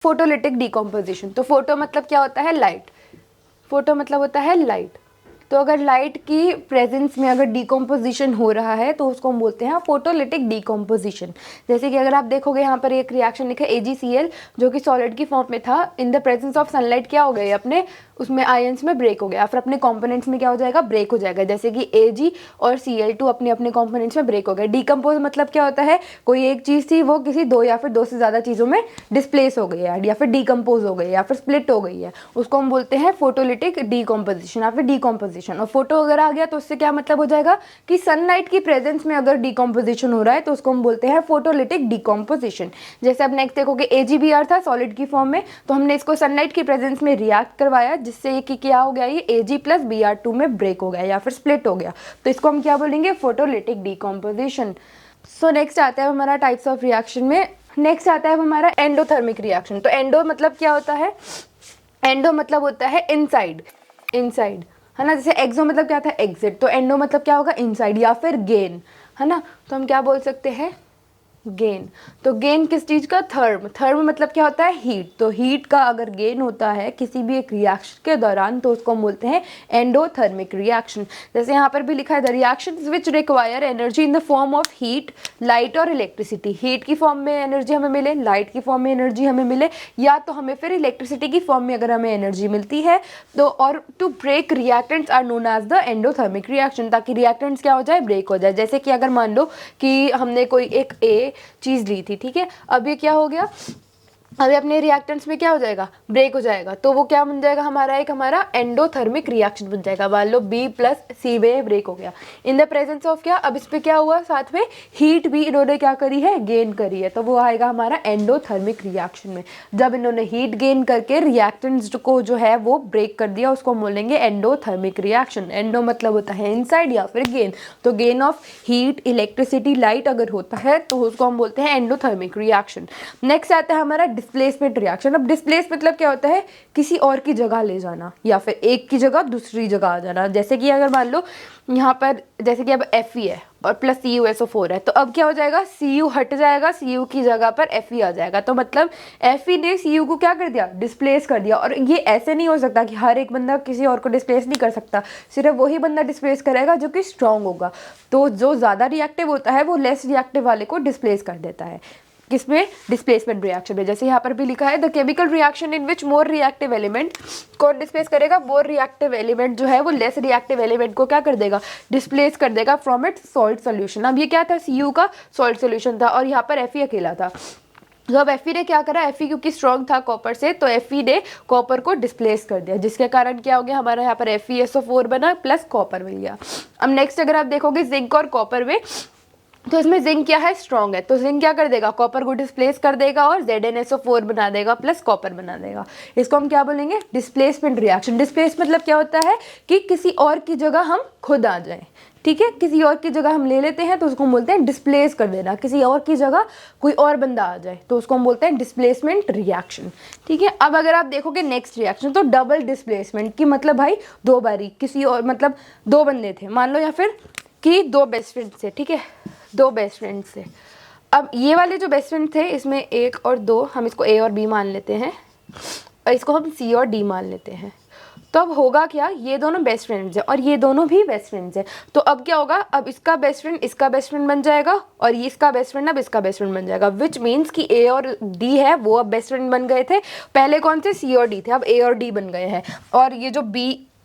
Photolytic decomposition. तो photo मतलब क्या होता है? लाइट। फोटो मतलब होता है लाइट। तो अगर लाइट की प्रेजेंस में अगर डिकम्पोजिशन हो रहा है तो उसको हम बोलते हैं फोटोलिटिक डिकम्पोजिशन। जैसे कि अगर आप देखोगे यहाँ पर एक रिएक्शन लिखा है AgCl, जो कि सॉलिड की फॉर्म में था, in the presence of sunlight क्या हो गया, अपने उसमें आयंस में ब्रेक हो गया, फिर अपने कंपोनेंट्स में क्या हो जाएगा, ब्रेक हो जाएगा। जैसे कि Ag और Cl2 अपने अपने कंपोनेंट्स में ब्रेक हो गए। डिकम्पोज मतलब क्या होता है? कोई एक चीज़ थी, वो किसी दो या फिर दो से ज़्यादा चीज़ों में डिस्प्लेस हो गई है, या फिर डिकम्पोज हो गई, या फिर स्प्लिट हो गई है, उसको हम बोलते हैं फोटोलिटिक डिकम्पोजिशन या फिर डिकम्पोजिशन। और फोटो अगर आ गया तो उससे क्या मतलब हो जाएगा कि सनलाइट की प्रेजेंस में अगर डिकम्पोजिशन हो रहा है तो उसको हम बोलते हैं फोटोलिटिक डिकम्पोजिशन। जैसे अब नेक्स्ट देखोगे AgBr था सॉलिड की फॉर्म में, तो हमने इसको सनलाइट की प्रेजेंस में रिएक्ट करवाया, जिससे ये कि क्या हो गया, ये Ag प्लस Br2 में ब्रेक हो गया या फिर स्प्लिट हो गया, तो इसको हम क्या बोलेंगे, फोटोलिटिक डिकम्पोजिशन। सो नेक्स्ट आता है हमारा टाइप्स ऑफ रिएक्शन में। नेक्स्ट आता है हमारा एंडोथर्मिक रिएक्शन। तो एंडो मतलब क्या होता है? एंडो मतलब होता है इनसाइड, इनसाइड है ना। जैसे एक्सो मतलब क्या था? एग्जिट। तो एंडो मतलब क्या होगा? इनसाइड या फिर गेन, है ना। तो हम क्या बोल सकते हैं? गेन। तो गेन किस चीज़ का? थर्म। थर्म मतलब क्या होता है? हीट। तो हीट का अगर गेन होता है किसी भी एक रिएक्शन के दौरान तो उसको हम बोलते हैं एंडोथर्मिक रिएक्शन। जैसे यहाँ पर भी लिखा है the reactions which require energy in the form of heat, light और इलेक्ट्रिसिटी। हीट की फॉर्म में एनर्जी हमें मिले, लाइट की फॉर्म में एनर्जी हमें मिले, या तो हमें फिर इलेक्ट्रिसिटी की फॉर्म में अगर हमें एनर्जी मिलती है तो, और to break reactants are known as the endothermic reaction, ताकि रिएक्टेंट्स क्या हो जाए? ब्रेक हो जाए। जैसे कि अगर मान लो कि हमने कोई एक चीज़ ली थी, ठीक है, अब ये क्या हो गया, अभी अपने रिएक्टेंट्स में क्या हो जाएगा? ब्रेक हो जाएगा, तो वो क्या बन जाएगा हमारा? एक हमारा एंडोथर्मिक रिएक्शन बन जाएगा। मान लो B प्लस C में ब्रेक हो गया इन द प्रेजेंस ऑफ क्या, अब इस पे क्या हुआ, साथ में हीट भी इन्होंने क्या करी है? गेन करी है, तो वो आएगा हमारा एंडोथर्मिक रिएक्शन में। जब इन्होंने हीट गेन करके रिएक्टेंट्स को जो है वो ब्रेक कर दिया, उसको हम बोलेंगे एंडोथर्मिक रिएक्शन। एंडो मतलब होता है इनसाइड या फिर गेन। तो gain of heat, electricity, light अगर होता है तो उसको हम बोलते हैं एंडोथर्मिक रिएक्शन। नेक्स्ट आता है हमारा डिस्प्लेसमेंट रिएक्शन। अब डिस्प्लेस मतलब क्या होता है? किसी और की जगह ले जाना, या फिर एक की जगह दूसरी जगह आ जाना। जैसे कि अगर मान लो यहाँ पर जैसे कि अब Fe है और प्लस CuSO4 है, तो अब क्या हो जाएगा? Cu हट जाएगा, Cu की जगह पर Fe आ जाएगा। तो मतलब Fe ने Cu को क्या कर दिया? डिस्प्लेस कर दिया। और ये ऐसे नहीं हो सकता कि हर एक बंदा किसी और को डिस्प्लेस नहीं कर सकता, सिर्फ वही बंदा डिस्प्लेस करेगा जो कि स्ट्रांग होगा। तो जो ज़्यादा रिएक्टिव होता है वो लेस रिएक्टिव वाले को डिस्प्लेस कर देता है। किसमें? डिस्प्लेसमेंट रिएक्शन में। जैसे यहाँ पर भी लिखा है the chemical reaction in which more reactive element, कौन डिस्प्लेस करेगा? मोर रिएक्टिव एलिमेंट जो है वो लेस रिएक्टिव एलिमेंट को क्या कर देगा? डिस्प्लेस कर देगा फ्रॉम इट्स सॉल्ट सोल्यूशन। अब ये क्या था? Cu का सॉल्ट सोल्यूशन था और यहाँ पर Fe अकेला था। तो अब Fe ने क्या करा? Fe क्योंकि स्ट्रॉन्ग था कॉपर से, तो Fe ने कॉपर को डिस्प्लेस कर दिया, जिसके कारण क्या हो गया हमारा? यहाँ पर FeSO4 बना प्लस कॉपर मिल गया। अब नेक्स्ट अगर आप देखोगे जिंक और कॉपर में, तो इसमें जिंक क्या है? स्ट्रॉन्ग है, तो जिंक क्या कर देगा? कॉपर को डिस्प्लेस कर देगा और ZnSO4 बना देगा प्लस कॉपर बना देगा। इसको हम क्या बोलेंगे? Displacement reaction. डिस्प्लेस मतलब क्या होता है कि किसी और की जगह हम खुद आ जाएं, ठीक है, किसी और की जगह हम ले लेते हैं तो उसको हम बोलते हैं डिस्प्लेस कर देना। किसी और की जगह कोई और बंदा आ जाए तो उसको हम बोलते हैं डिस्प्लेसमेंट रिएक्शन, ठीक है। अब अगर आप देखोगे नेक्स्ट रिएक्शन, तो डबल डिस्प्लेसमेंट की मतलब भाई दो बारी किसी और, मतलब दो बंदे थे मान लो, या फिर कि दो बेस्ट फ्रेंड थे, ठीक है, दो बेस्ट फ्रेंड्स थे। अब ये वाले जो बेस्ट फ्रेंड थे इसमें एक और दो, हम इसको A और B मान लेते हैं और इसको हम C और D मान लेते हैं। तो अब होगा क्या? ये दोनों बेस्ट फ्रेंड्स हैं और ये दोनों भी बेस्ट फ्रेंड्स हैं, तो अब क्या होगा? अब इसका बेस्ट फ्रेंड इसका बेस्ट फ्रेंड बन जाएगा और ये इसका बेस्ट फ्रेंड अब इसका बेस्ट फ्रेंड बन जाएगा, विच मीन्स कि A और D है वो अब बेस्ट फ्रेंड बन गए थे। पहले कौन से? C और D थे, अब A और D बन गए हैं। और ये जो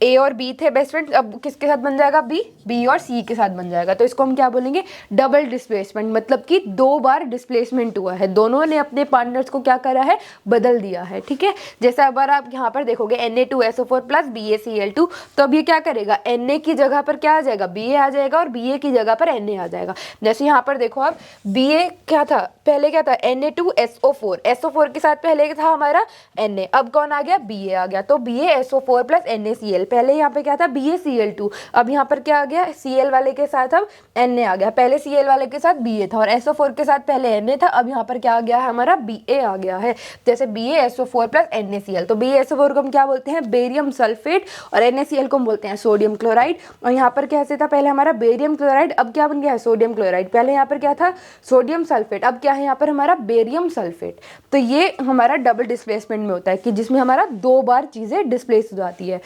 A और B थे बेस्ट फ्रेंड, अब किसके साथ बन जाएगा? B और C के साथ बन जाएगा। तो इसको हम क्या बोलेंगे? डबल डिस्प्लेसमेंट, मतलब कि दो बार डिस्प्लेसमेंट हुआ है, दोनों ने अपने पार्टनर्स को क्या करा है? बदल दिया है, ठीक है। जैसे अगर आप यहाँ पर देखोगे Na2SO4 प्लस BaCl2, तो अब ये क्या करेगा? Na की जगह पर क्या आ जाएगा? Ba आ जाएगा और Ba की जगह पर Na आ जाएगा। जैसे यहाँ पर देखो आप, Ba क्या था? पहले क्या था? Na2SO4, SO4 के साथ पहले था हमारा Na, अब कौन आ गया? Ba आ गया, तो BaSO4 प्लस NaCl पहले यहाँ पे क्या था BaCl2, अब यहाँ पर क्या आ गया Cl वाले के साथ अब Na आ गया, पहले Cl वाले के साथ Ba था और SO4 के साथ पहले Na था, अब यहाँ पर क्या आ गया है हमारा Ba आ गया है, जैसे BaSO4 प्लस NaCl। तो BaSO4 को हम क्या बोलते हैं बेरियम सल्फेट और NaCl को हम बोलते हैं सोडियम क्लोराइड। और यहाँ पर कैसे था पहले हमारा बेरियम क्लोराइड, अब क्या बन गया है सोडियम क्लोराइड, पहले यहाँ पर क्या था सोडियम सल्फेट, अब क्या है यहाँ पर हमारा बेरियम सल्फेट। तो ये हमारा डबल डिस्प्लेसमेंट में होता है कि जिसमें हमारा 2 बार चीज़ें डिस्प्लेस हो जाती है।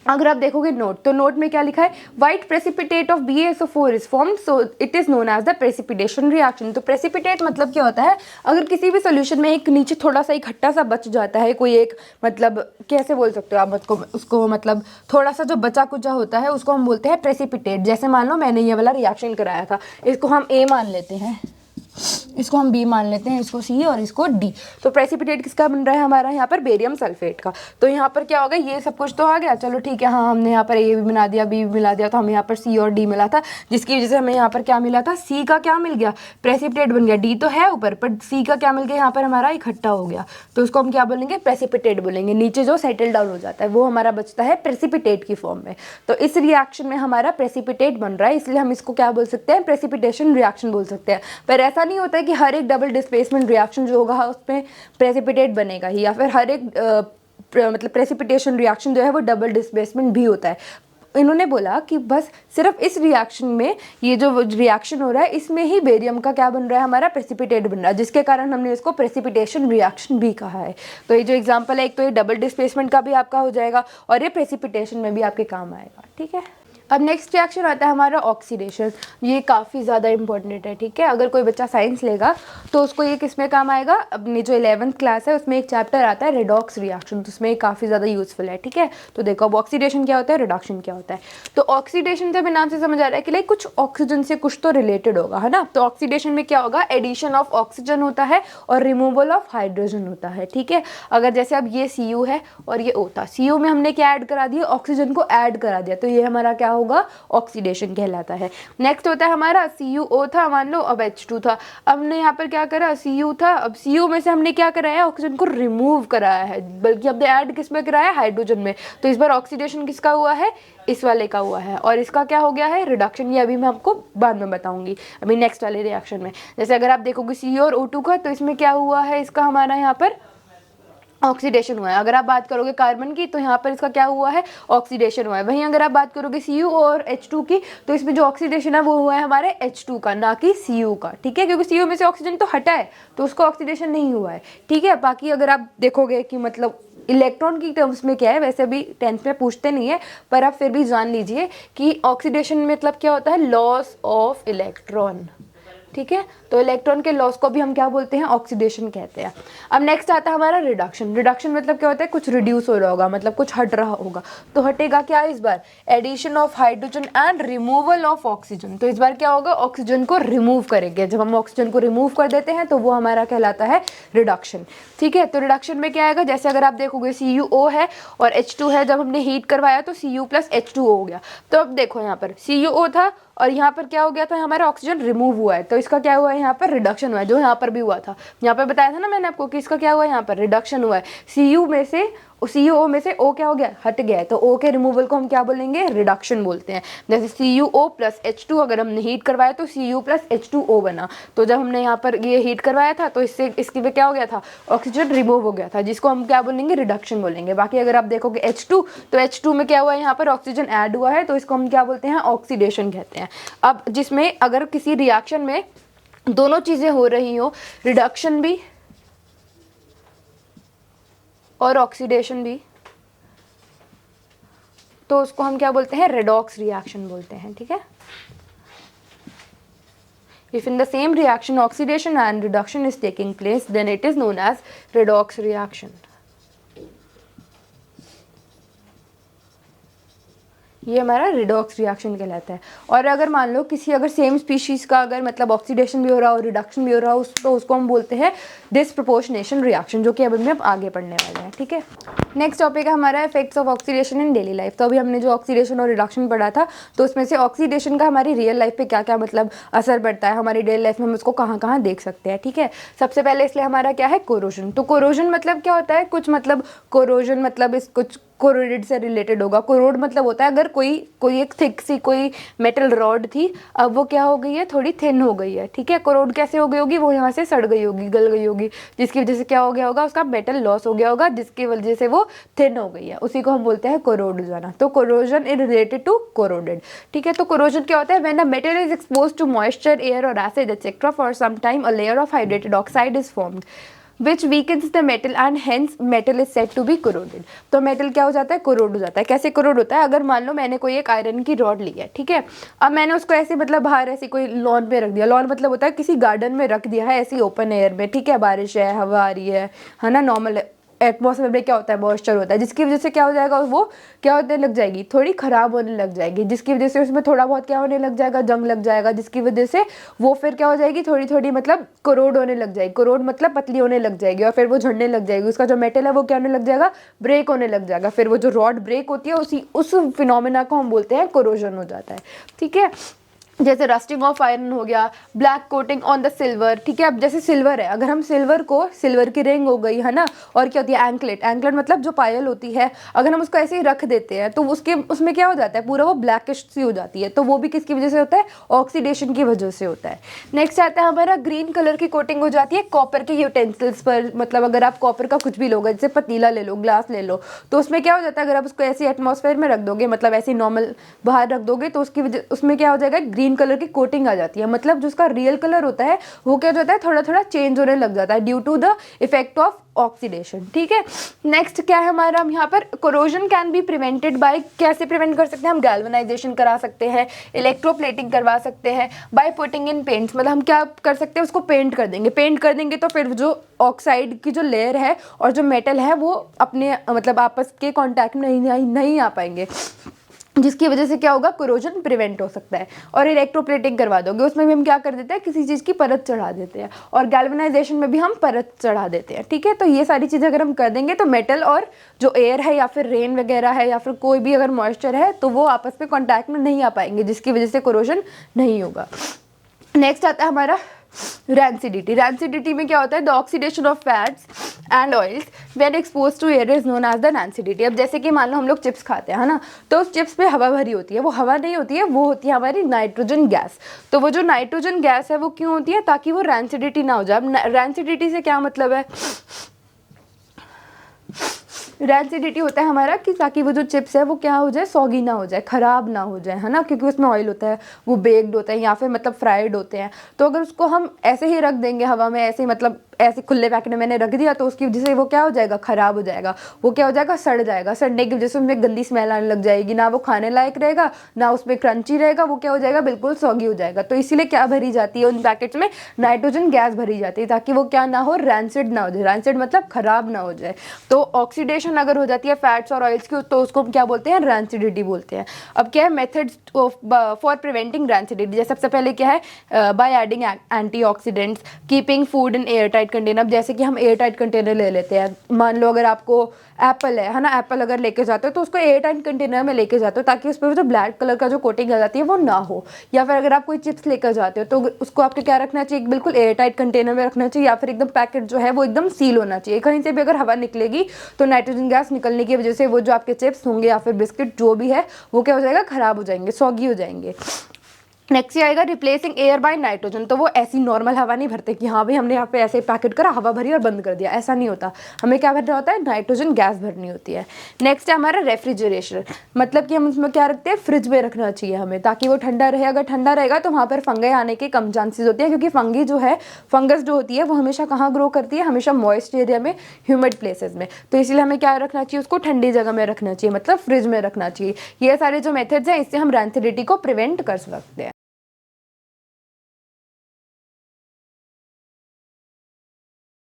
अगर आप देखोगे नोट, तो नोट में क्या लिखा है white precipitate of BaSO4 is formed so it is known as the precipitation reaction. तो प्रेसिपिटेट मतलब क्या होता है, अगर किसी भी सोल्यूशन में एक नीचे थोड़ा सा इकट्ठा सा बच जाता है, कोई एक मतलब कैसे बोल सकते हो आप उसको मतलब थोड़ा सा जो बचा कुचा होता है उसको हम बोलते हैं प्रेसिपिटेट। जैसे मान लो मैंने ये वाला रिएक्शन कराया था, इसको हम A मान लेते हैं, इसको हम B मान लेते हैं, इसको C और इसको D। तो प्रेसिपिटेट किसका बन रहा है हमारा यहाँ पर बेरियम सल्फेट का। तो यहाँ पर क्या होगा ये सब कुछ तो आ गया, चलो ठीक है, हाँ हमने यहाँ पर A भी बना दिया B भी मिला दिया, तो हमें यहाँ पर C और D मिला था, जिसकी वजह से हमें यहाँ पर क्या मिला था C का क्या मिल गया प्रेसिपिटेट बन गया। D तो है ऊपर पर C का क्या मिल गया यहाँ पर हमारा इकट्ठा हो गया, तो उसको हम क्या बोलेंगे प्रेसिपिटेट बोलेंगे। नीचे जो सेटल डाउन हो जाता है वो हमारा बचता है प्रेसिपिटेट की फॉर्म में। तो इस रिएक्शन में हमारा प्रेसिपिटेट बन रहा है, इसलिए हम इसको क्या बोल सकते हैं प्रेसिपिटेशन रिएक्शन बोल सकते हैं। पर ऐसा नहीं होता है कि हर एक डबल डिस्प्लेसमेंट रिएक्शन जो होगा उसमें प्रेसिपिटेट बनेगा ही, या फिर हर एक मतलब प्रेसिपिटेशन रिएक्शन जो है वो डबल डिस्प्लेसमेंट भी होता है। इन्होंने बोला कि बस सिर्फ इस रिएक्शन में, ये जो रिएक्शन हो रहा है इसमें ही बेरियम का क्या बन रहा है हमारा प्रेसिपिटेट बन रहा है, जिसके कारण हमने इसको प्रेसिपिटेशन रिएक्शन भी कहा है। तो ये जो एग्जांपल है, एक तो ये डबल डिस्प्लेसमेंट का भी आपका हो जाएगा और ये प्रेसिपिटेशन में भी आपके काम आएगा, ठीक है। अब नेक्स्ट रिएक्शन आता है हमारा ऑक्सीडेशन। ये काफ़ी ज़्यादा इंपॉर्टेंट है, ठीक है। अगर कोई बच्चा साइंस लेगा तो उसको ये किस में काम आएगा, अपनी जो 11th क्लास है उसमें एक चैप्टर आता है रेडॉक्स रिएक्शन, तो उसमें काफ़ी ज़्यादा यूजफुल है, ठीक है। तो देखो अब ऑक्सीडेशन क्या होता है, रिडक्शन क्या होता है। तो ऑक्सीडेशन से भी नाम से समझ आ रहा है कि लाइक कुछ ऑक्सीजन से कुछ तो रिलेटेड होगा, है ना। तो ऑक्सीडेशन में क्या होगा, एडिशन ऑफ ऑक्सीजन होता है और रिमूवल ऑफ हाइड्रोजन होता है, ठीक है। अगर जैसे अब ये Cu है और ये O था, Cu में हमने क्या ऐड करा दिया, ऑक्सीजन को ऐड करा दिया, तो ये हमारा क्या होगा ऑक्सीडेशन कहलाता है। नेक्स्ट होता है हमारा CuO था, मान लो अब H2 था, अब हमने यहाँ पर क्या करा Cu था, अब Cu में से हमने क्या कराया ऑक्सीजन को रिमूव कराया है, बल्कि हमने ऐड किस में कराया हाइड्रोजन में। तो इस बार ऑक्सीडेशन किसका हुआ है, इस वाले का हुआ है, और इसका क्या हो गया है रिडक्शन। ये अभी मैं आपको बाद में बताऊंगी, अभी नेक्स्ट वाले रिएक्शन में। जैसे अगर आप देखोगे Cu और O2 का, तो इसमें क्या हुआ है, इसका हमारा यहाँ पर ऑक्सीडेशन हुआ है। अगर आप बात करोगे कार्बन की, तो यहाँ पर इसका क्या हुआ है ऑक्सीडेशन हुआ है। वहीं अगर आप बात करोगे Cu और H2 की, तो इसमें जो ऑक्सीडेशन है वो हुआ है हमारे H2 का, ना कि Cu का, ठीक है। क्योंकि Cu में से ऑक्सीजन तो हटा है तो उसको ऑक्सीडेशन नहीं हुआ है, ठीक है। बाकी अगर आप देखोगे कि मतलब इलेक्ट्रॉन की टर्म्स में क्या है, वैसे भी 10th में पूछते नहीं है, पर आप फिर भी जान लीजिए कि ऑक्सीडेशन मतलब क्या होता है, लॉस ऑफ इलेक्ट्रॉन, ठीक है। तो इलेक्ट्रॉन के लॉस को भी हम क्या बोलते हैं ऑक्सीडेशन कहते हैं। अब नेक्स्ट आता है हमारा रिडक्शन। रिडक्शन मतलब क्या होता है, कुछ रिड्यूस हो रहा होगा, मतलब कुछ हट रहा होगा। तो हटेगा क्या इस बार, addition of hydrogen and removal of oxygen. तो इस बार क्या होगा, ऑक्सीजन को रिमूव करेंगे। जब हम ऑक्सीजन को रिमूव कर देते हैं तो वो हमारा कहलाता है रिडक्शन, ठीक है। तो रिडक्शन में क्या आएगा, जैसे अगर आप देखोगे CuO है और H2 है, जब हमने हीट करवाया तो Cu प्लस H2O हो गया। तो अब देखो यहाँ पर CuO था और यहाँ पर क्या हो गया था, हमारा ऑक्सीजन रिमूव हुआ है, तो इसका क्या हुआ है यहाँ पर रिडक्शन हुआ है, जो यहाँ पर भी हुआ था। यहाँ पर बताया था ना मैंने आपको कि इसका क्या हुआ है, यहाँ पर रिडक्शन हुआ है। Cu में से CuO में से O क्या हो गया, हट गया है, तो O के रिमूवल को हम क्या बोलेंगे, रिडक्शन बोलते हैं। जैसे CuO प्लस H2 अगर हमने हीट करवाया तो Cu प्लस H2O बना। तो जब हमने यहाँ पर ये हीट करवाया था तो इससे इसकी पे क्या हो गया था, ऑक्सीजन रिमूव हो गया था, जिसको हम क्या बोलेंगे, रिडक्शन बोलेंगे। बाकी अगर आप देखोगे H2, तो H2 में क्या हुआ है, यहाँ पर ऑक्सीजन ऐड हुआ है, तो इसको हम क्या बोलते हैं, ऑक्सीडेशन कहते हैं। अब जिसमें अगर किसी रिएक्शन में दोनों चीज़ें हो रही हो, रिडक्शन भी और ऑक्सीडेशन भी, तो उसको हम क्या बोलते हैं, रेडॉक्स रिएक्शन बोलते हैं, ठीक है। If in the same reaction oxidation and reduction is taking place, then it is known as redox reaction. ये हमारा रिडॉक्स रिएक्शन कहलाता है। और अगर मान लो किसी अगर सेम स्पीशीज़ का अगर मतलब ऑक्सीडेशन भी हो रहा हो, रिडक्शन भी हो रहा हो, तो उसको हम बोलते हैं डिसप्रपोर्शनेशन रिएक्शन, जो कि अभी हम आगे पढ़ने वाले हैं, ठीक है। नेक्स्ट टॉपिक है हमारा effects of oxidation in daily life. तो अभी हमने जो ऑक्सीडेशन और रिडक्शन पढ़ा था, तो उसमें से ऑक्सीडेशन का हमारी रियल लाइफ पे क्या क्या मतलब असर पड़ता है, हमारी डेली लाइफ में हम उसको कहाँ कहाँ देख सकते हैं, ठीक है। सबसे पहले इसलिए हमारा क्या है, कोरोजन। तो कोरोजन मतलब क्या होता है, कुछ मतलब कोरोजन मतलब इस कुछ कोरोडेड से रिलेटेड होगा। कोरोड मतलब होता है अगर कोई एक थिक सी कोई मेटल रॉड थी, अब वो क्या हो गई है, थोड़ी थिन हो गई है, ठीक है। कोरोड कैसे हो गई होगी, वो यहाँ से सड़ गई होगी, गल गई होगी, जिसकी वजह से क्या हो गया होगा, उसका मेटल लॉस हो गया होगा, जिसकी वजह से वो थिन हो गई है, उसी को हम बोलते हैं कोरोड हो जाना। तो corrosion is related to corroded, ठीक है। तो कोरोजन क्या होता है, when a metal is expose to moisture, air और acid etcetera for some time, a layer of hydrated oxide is formed which weakens the metal and hence metal is said to be corroded। तो metal क्या हो जाता है, corrode हो जाता है। कैसे कोरोड होता है, अगर मान लो मैंने कोई एक आयरन की रॉड ली है, ठीक है, अब मैंने उसको ऐसे मतलब बाहर ऐसी कोई लॉन पे रख दिया, लॉन मतलब होता है किसी गार्डन में रख दिया है ऐसी ओपन एयर में, ठीक है, बारिश है, हवा आ रही है ना, नॉर्मल एटमॉस्फेयर में क्या होता है, मॉइस्चर होता है, जिसकी वजह से क्या हो जाएगा, वो क्या होने लग जाएगी, थोड़ी खराब होने लग जाएगी, जिसकी वजह से उसमें थोड़ा बहुत क्या होने लग जाएगा, जंग लग जाएगा, जिसकी वजह से वो फिर क्या हो जाएगी, थोड़ी थोड़ी मतलब कोरोड होने लग जाएगी, कोरोड मतलब पतली होने लग जाएगी, और फिर वो झड़ने लग जाएगी, उसका जो मेटल है वो क्या होने लग जाएगा, ब्रेक होने लग जाएगा, फिर वो जो रॉड ब्रेक होती है उस फिनोमेना को हम बोलते हैं कोरोजन हो जाता है, ठीक है। जैसे रस्टिंग ऑफ आयरन हो गया, black coating on the silver, ठीक है। अब जैसे सिल्वर है, अगर हम सिल्वर को, सिल्वर की रिंग हो गई है ना, और क्या होती है एंकलेट, एंकलेट मतलब जो पायल होती है, अगर हम उसको ऐसे ही रख देते हैं तो उसमें क्या हो जाता है, पूरा वो ब्लैकिश सी हो जाती है, तो वो भी किसकी वजह से होता है, ऑक्सीडेशन की वजह से होता है। नेक्स्ट आता है हमारा ग्रीन कलर की कोटिंग हो जाती है कॉपर के यूटेंसिल्स पर, मतलब अगर आप कॉपर का कुछ भी लोगे, जैसे पतीला ले लो, ग्लास ले लो, तो उसमें क्या हो जाता है, अगर आप उसको ऐसे एटमॉस्फेयर में रख दोगे, मतलब ऐसे नॉर्मल बाहर रख दोगे, तो उसकी वजह उसमें क्या हो जाएगा, ग्रीन कलर की कोटिंग आ जाती है, मतलब जो उसका रियल कलर होता है वो क्या होता है, थोड़ा थोड़ा चेंज होने लग जाता है due to the effect of oxidation, ठीक है। नेक्स्ट क्या है हमारा, हम यहाँ पर corrosion can be prevented by, कैसे प्रिवेंट कर सकते हैं हम, गैल्वेनाइजेशन करा सकते हैं, इलेक्ट्रोप्लेटिंग करवा सकते हैं, बाय पुटिंग इन पेंट्स, मतलब हम क्या कर सकते हैं, उसको पेंट कर देंगे, पेंट कर देंगे तो फिर जो ऑक्साइड की जो लेयर है और जो मेटल है वो अपने मतलब आपस के कॉन्टैक्ट में नहीं आ पाएंगे, जिसकी वजह से क्या होगा, कोरोजन प्रिवेंट हो सकता है। और इलेक्ट्रोप्लेटिंग करवा दोगे, उसमें भी हम क्या कर देते हैं, किसी चीज़ की परत चढ़ा देते हैं, और गैल्वेनाइजेशन में भी हम परत चढ़ा देते हैं, ठीक है। तो ये सारी चीज़ें अगर हम कर देंगे तो मेटल और जो एयर है या फिर रेन वगैरह है या फिर कोई भी अगर मॉइस्चर है तो वो आपस में कॉन्टैक्ट में नहीं आ पाएंगे, जिसकी वजह से कोरोजन नहीं होगा। नेक्स्ट आता है हमारा रैंसिडिटी। रैंसिडिटी में क्या होता है, the oxidation of fats and oils when expose to air is known as the rancidity. अब जैसे कि मान लो हम लोग चिप्स खाते हैं, है ना, तो उस चिप्स पे हवा भरी होती है, वो हवा नहीं होती है, वो होती है हमारी नाइट्रोजन गैस। तो वो जो नाइट्रोजन गैस है वो क्यों होती है, ताकि वो रैंसिडिटी ना हो जाए। अब रैंसिडिटी से क्या मतलब है, रैंसिडिटी होता है हमारा कि ताकि वो जो चिप्स है वो क्या हो जाए, सॉगी ना हो जाए, ख़राब ना हो जाए, है ना, क्योंकि उसमें ऑयल होता है, वो बेक्ड होता है या फिर मतलब फ्राइड होते हैं। तो अगर उसको हम ऐसे ही रख देंगे हवा में, ऐसे ही मतलब ऐसे खुले पैकेट में मैंने रख दिया, तो उसकी वजह से वो क्या हो जाएगा, ख़राब हो जाएगा, वो क्या हो जाएगा, सड़ जाएगा। सड़ने की वजह से उसमें गंदी स्मेल आने लग जाएगी, ना वो खाने लायक रहेगा, ना उसमें क्रंची रहेगा, वो क्या हो जाएगा, बिल्कुल सॉगी हो जाएगा। तो इसीलिए क्या भरी जाती है उन पैकेट्स में, नाइट्रोजन गैस भरी जाती है, ताकि वो क्या ना हो, रैंसिड ना हो जाए। रैंसिड मतलब ख़राब ना हो जाए। तो ऑक्सीडेशन अगर हो जाती है फैट्स और ऑयल्स की, तो उसको हम क्या बोलते हैं, रैंसिडिटी बोलते हैं। अब क्या है मेथड्स फॉर प्रिवेंटिंग रैंसिडिटी, जैसे सबसे पहले क्या है, by adding antioxidants, keeping food in air tight container. अब जैसे कि हम एयर टाइट कंटेनर ले लेते हैं, मान लो अगर आपको एप्पल है ना, एप्पल अगर लेके जाते हो तो उसको एयर टाइट कंटेनर में लेके जाते हो, ताकि उस पर जो ब्लैक कलर का जो कोटिंग आ जाती है वो ना हो। या फिर अगर आप कोई चिप्स लेकर जाते हो तो उसको आपको क्या रखना चाहिए, बिल्कुल एयर टाइट कंटेनर में रखना चाहिए, या फिर एकदम पैकेट जो है वो एकदम सील होना चाहिए। कहीं से भी अगर हवा निकलेगी तो नाइट्रोजन गैस निकलने की वजह से वो जो आपके चिप्स होंगे या फिर बिस्किट जो भी है वो क्या हो जाएगा, ख़राब हो जाएंगे, सॉगी हो जाएंगे। नेक्स्ट आएगा रिप्लेसिंग एयर बाय नाइट्रोजन। तो वो ऐसी नॉर्मल हवा नहीं भरते कि हाँ भाई हमने यहाँ पे ऐसे पैकेट करा, हवा भरी और बंद कर दिया, ऐसा नहीं होता। हमें क्या भरना होता है, नाइट्रोजन गैस भरनी होती है। नेक्स्ट है हमारा रेफ्रिजरेशन, मतलब कि हम उसमें क्या रखते हैं, फ्रिज में रखना चाहिए हमें, ताकि वो ठंडा रहे। अगर ठंडा रहेगा तो वहाँ पर फंगस आने के कम चांसेस होते हैं, क्योंकि फंगी जो है, फंगस जो होती है वो हमेशा कहाँ ग्रो करती है, हमेशा मॉइस्ट एरिया में, ह्यूमिड प्लेसेस में। तो इसीलिए हमें क्या रखना चाहिए, उसको ठंडी जगह में रखना चाहिए, मतलब फ्रिज में रखना चाहिए। ये सारे जो मेथड्स हैं इससे हम रैंसिडिटी को प्रिवेंट कर सकते हैं।